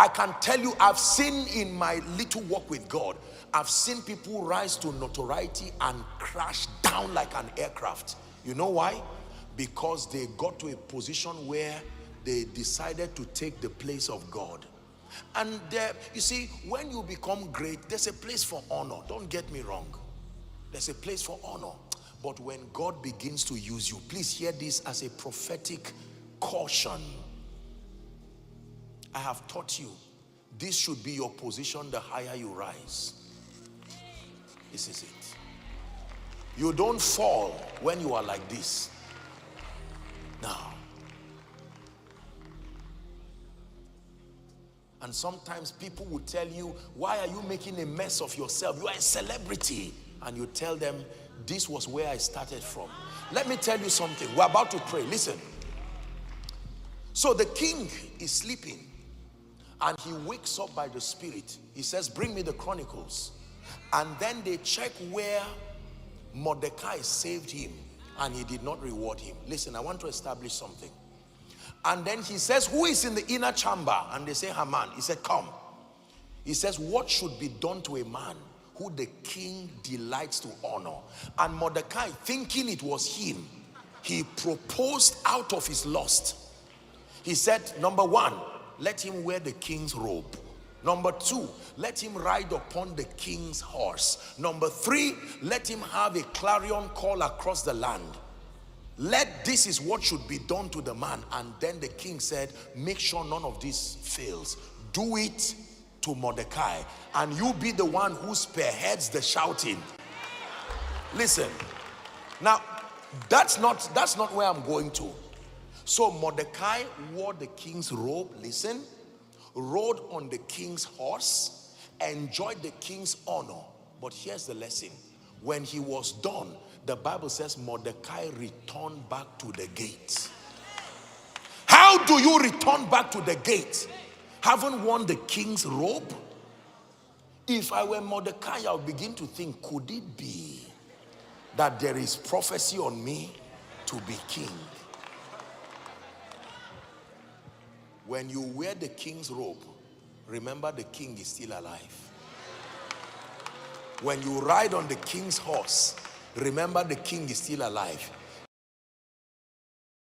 I can tell you, I've seen in my little walk with God, I've seen people rise to notoriety and crash down like an aircraft. You know why? Because they got to a position where they decided to take the place of God. And there, you see, when you become great, there's a place for honor. Don't get me wrong. There's a place for honor. But when God begins to use you, please hear this as a prophetic caution. I have taught you, this should be your position the higher you rise. This is it. You don't fall when you are like this. Now. And sometimes people will tell you, why are you making a mess of yourself? You are a celebrity. And you tell them, this was where I started from. Let me tell you something. We're about to pray. Listen. So the king is sleeping. And he wakes up by the Spirit. He says, bring me the Chronicles. And then they check where Mordecai saved him. And he did not reward him. Listen, I want to establish something. And then he says, who is in the inner chamber? And they say, Haman. He said, come. He says, what should be done to a man who the king delights to honor? And Mordecai, thinking it was him, he proposed out of his lust. He said, number one, let him wear the king's robe. Number two, let him ride upon the king's horse. Number three, let him have a clarion call across the land. This is what should be done to the man. And then the king said, make sure none of this fails. Do it to Mordecai, and you be the one who spearheads the shouting. Listen, now that's not where I'm going to. So Mordecai wore the king's robe, listen, rode on the king's horse, enjoyed the king's honor. But here's the lesson. When he was done, the Bible says Mordecai returned back to the gate. How do you return back to the gate? Haven't worn the king's robe? If I were Mordecai, I would begin to think, could it be that there is prophecy on me to be king? When you wear the king's robe, remember the king is still alive. When you ride on the king's horse, remember the king is still alive.